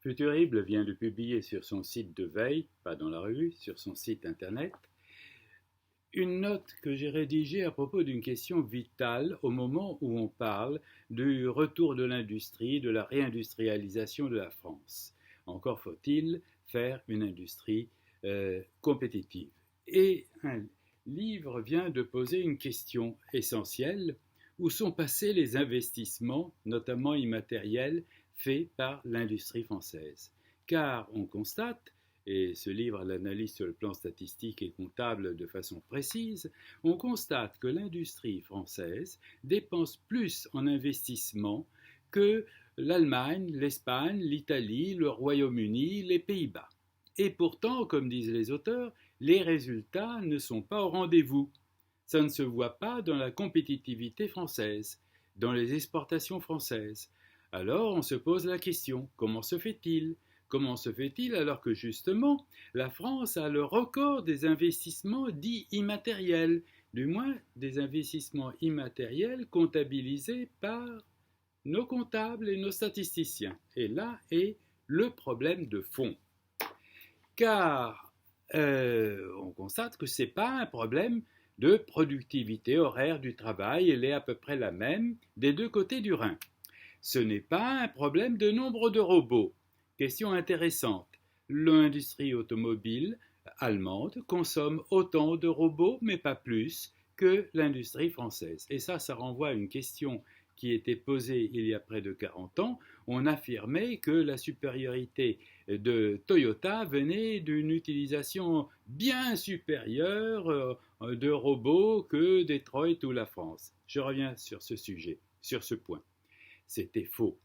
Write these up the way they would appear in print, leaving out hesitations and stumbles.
Futurible vient de publier sur son site de veille, pas dans la revue, sur son site internet, une note que j'ai rédigée à propos d'une question vitale au moment où on parle du retour de l'industrie, de la réindustrialisation de la France. Encore faut-il faire une industrie compétitive. Et un livre vient de poser une question essentielle. Où sont passés les investissements, notamment immatériels, faits par l'industrie française? Car on constate, et ce livre l'analyse sur le plan statistique et comptable de façon précise, on constate que l'industrie française dépense plus en investissement que l'Allemagne, l'Espagne, l'Italie, le Royaume-Uni, les Pays-Bas. Et pourtant, comme disent les auteurs, les résultats ne sont pas au rendez-vous. Ça ne se voit pas dans la compétitivité française, dans les exportations françaises. Alors on se pose la question, comment se fait-il? Comment se fait-il alors que justement la France a le record des investissements dits immatériels, du moins des investissements immatériels comptabilisés par nos comptables et nos statisticiens? Et là est le problème de fond. Car on constate que ce n'est pas un problème de productivité horaire du travail, elle est à peu près la même des deux côtés du Rhin. Ce n'est pas un problème de nombre de robots. Question intéressante. L'industrie automobile allemande consomme autant de robots, mais pas plus, que l'industrie française. Et ça renvoie à une question qui était posée il y a près de 40 ans. On affirmait que la supériorité de Toyota venait d'une utilisation bien supérieure de robots que Detroit ou la France. Je reviens sur ce sujet, sur ce point. C'était faux.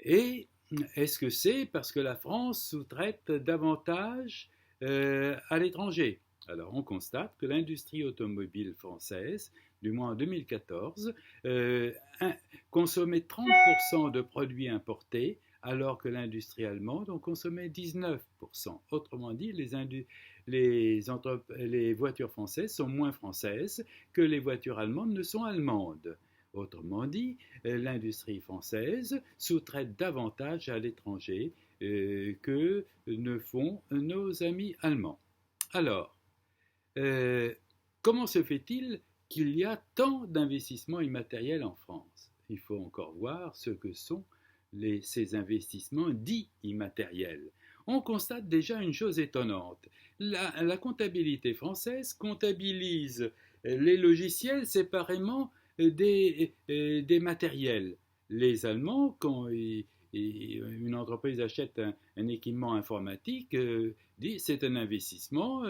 Et est-ce que c'est parce que la France sous-traite davantage à l'étranger? Alors on constate que l'industrie automobile française, du moins en 2014, consommait 30% de produits importés, alors que l'industrie allemande en consommait 19%. Autrement dit, les voitures françaises sont moins françaises que les voitures allemandes ne sont allemandes. Autrement dit, l'industrie française sous-traite davantage à l'étranger que ne font nos amis allemands. Alors, comment se fait-il qu'il y a tant d'investissements immatériels en France? Il faut encore voir ce que sont ces investissements dits immatériels. On constate déjà une chose étonnante. La comptabilité française comptabilise les logiciels séparément des matériels. Les Allemands, quand une entreprise achète un équipement informatique, dit c'est un investissement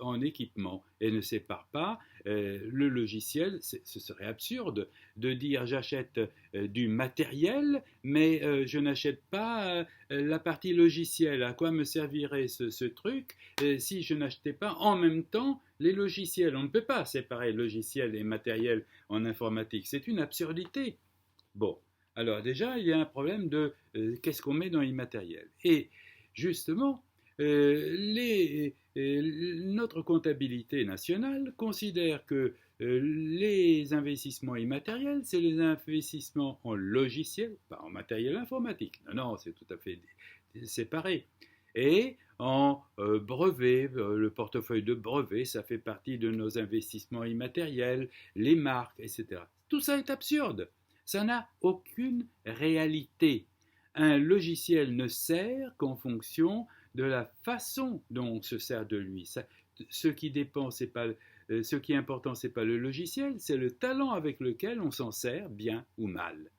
en équipement et ne sépare pas le logiciel. Ce serait absurde de dire j'achète du matériel, mais je n'achète pas la partie logicielle. À quoi me servirait ce truc si je n'achetais pas en même temps les logiciels? On ne peut pas séparer logiciel et matériel en informatique. C'est une absurdité. Bon, alors déjà, il y a un problème de qu'est-ce qu'on met dans l'immatériel. Et justement, notre comptabilité nationale considère que les investissements immatériels, c'est les investissements en logiciel, pas en matériel informatique. Non, non, c'est tout à fait séparé. Et en brevets, le portefeuille de brevets, ça fait partie de nos investissements immatériels, les marques, etc. Tout ça est absurde. Ça n'a aucune réalité. Un logiciel ne sert qu'en fonction de la façon dont on se sert de lui. Ce qui est important, ce n'est pas le logiciel, c'est le talent avec lequel on s'en sert, bien ou mal.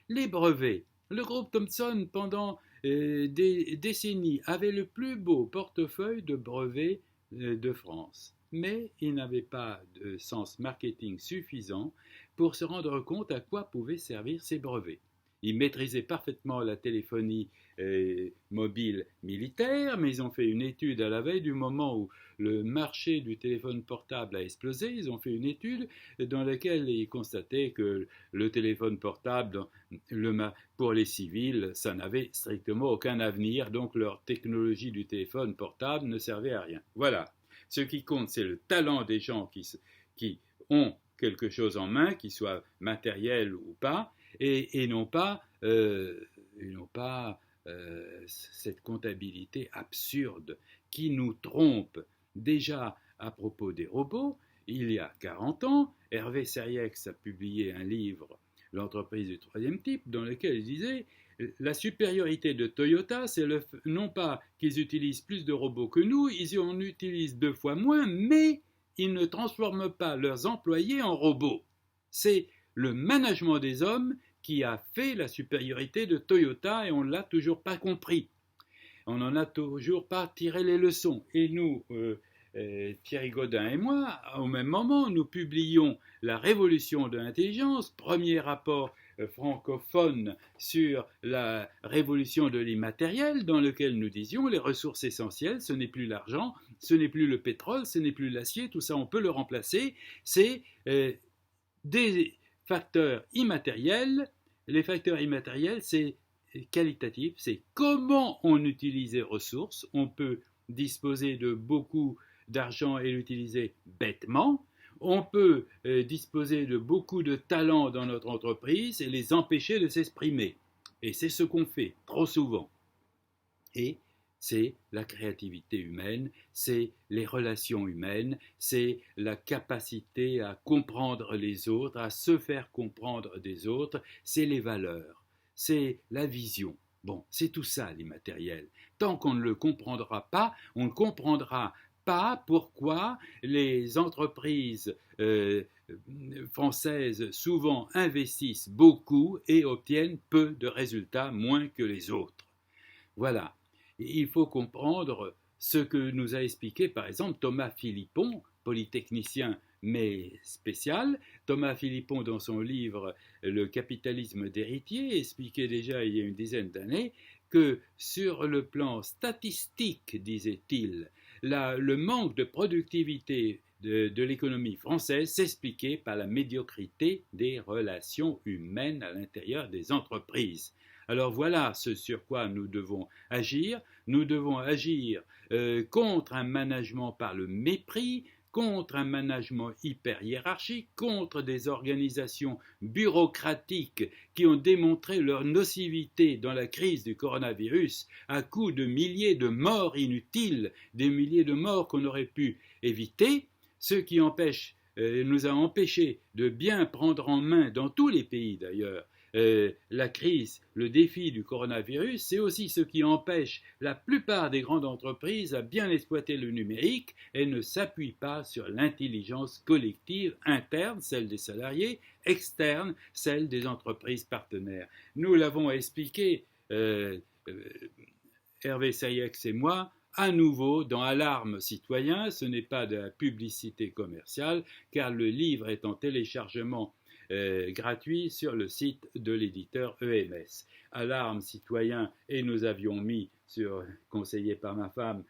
Les brevets. Le groupe Thomson, pendant des décennies, avait le plus beau portefeuille de brevets de France. Mais il n'avait pas de sens marketing suffisant pour se rendre compte à quoi pouvaient servir ces brevets. Ils maîtrisaient parfaitement la téléphonie mobile militaire, mais ils ont fait une étude à la veille du moment où le marché du téléphone portable a explosé. Ils ont fait une étude dans laquelle ils constataient que le téléphone portable, pour les civils, ça n'avait strictement aucun avenir, donc leur technologie du téléphone portable ne servait à rien. Voilà. Ce qui compte, c'est le talent des gens qui ont quelque chose en main, qu'il soit matériel ou pas, et non pas cette comptabilité absurde qui nous trompe déjà à propos des robots. Il y a 40 ans, Hervé Seriex a publié un livre, L'entreprise du troisième type, dans lequel il disait la supériorité de Toyota, c'est non pas qu'ils utilisent plus de robots que nous, ils en utilisent 2 fois moins, mais ils ne transforment pas leurs employés en robots. C'est le management des hommes qui a fait la supériorité de Toyota et on ne l'a toujours pas compris. On n'en a toujours pas tiré les leçons. Et nous, Thierry Gaudin et moi, au même moment, nous publions La Révolution de l'intelligence, premier rapport francophone sur la révolution de l'immatériel, dans lequel nous disions les ressources essentielles, ce n'est plus l'argent, ce n'est plus le pétrole, ce n'est plus l'acier, tout ça on peut le remplacer, c'est des facteurs immatériels. Les facteurs immatériels, c'est qualitatif, c'est comment on utilise les ressources. On peut disposer de beaucoup d'argent et l'utiliser bêtement. On peut disposer de beaucoup de talents dans notre entreprise et les empêcher de s'exprimer. Et c'est ce qu'on fait trop souvent. Et c'est la créativité humaine, c'est les relations humaines, c'est la capacité à comprendre les autres, à se faire comprendre des autres, c'est les valeurs, c'est la vision. Bon, c'est tout ça l'immatériel. Tant qu'on ne le comprendra pas, on ne comprendra pas pourquoi les entreprises françaises souvent investissent beaucoup et obtiennent peu de résultats, moins que les autres. Voilà. Il faut comprendre ce que nous a expliqué par exemple Thomas Philippon, polytechnicien mais spécial. Thomas Philippon, dans son livre Le capitalisme d'héritier, expliquait déjà il y a une dizaine d'années que sur le plan statistique, disait-il, le manque de productivité de l'économie française s'expliquait par la médiocrité des relations humaines à l'intérieur des entreprises. Alors voilà ce sur quoi nous devons agir. Nous devons agir contre un management par le mépris, contre un management hyper hiérarchique, contre des organisations bureaucratiques qui ont démontré leur nocivité dans la crise du coronavirus à coups de milliers de morts inutiles, des milliers de morts qu'on aurait pu éviter, ce qui nous a empêchés de bien prendre en main, dans tous les pays d'ailleurs, la crise, le défi du coronavirus, c'est aussi ce qui empêche la plupart des grandes entreprises à bien exploiter le numérique et ne s'appuie pas sur l'intelligence collective interne, celle des salariés, externe, celle des entreprises partenaires. Nous l'avons expliqué, Hervé Seriex et moi, à nouveau dans Alarme citoyen. Ce n'est pas de la publicité commerciale, car le livre est en téléchargement gratuit sur le site de l'éditeur EMS. Alarme citoyen, et nous avions mis, conseillé par ma femme,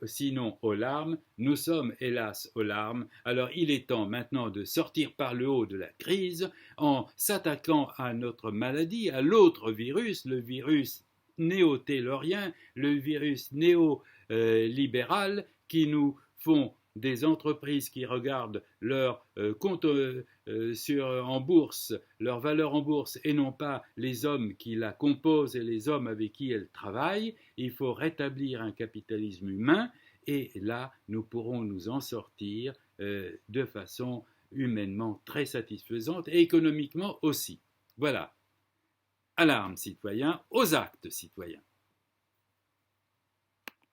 sinon aux larmes. Nous sommes hélas aux larmes. Alors il est temps maintenant de sortir par le haut de la crise en s'attaquant à notre maladie, à l'autre virus, le virus néo-taylorien, le virus néo-libéral qui nous font des entreprises qui regardent leur compte en bourse, leur valeur en bourse, et non pas les hommes qui la composent et les hommes avec qui elles travaillent. Il faut rétablir un capitalisme humain, et là, nous pourrons nous en sortir de façon humainement très satisfaisante et économiquement aussi. Voilà. Alarme citoyen, aux actes citoyens.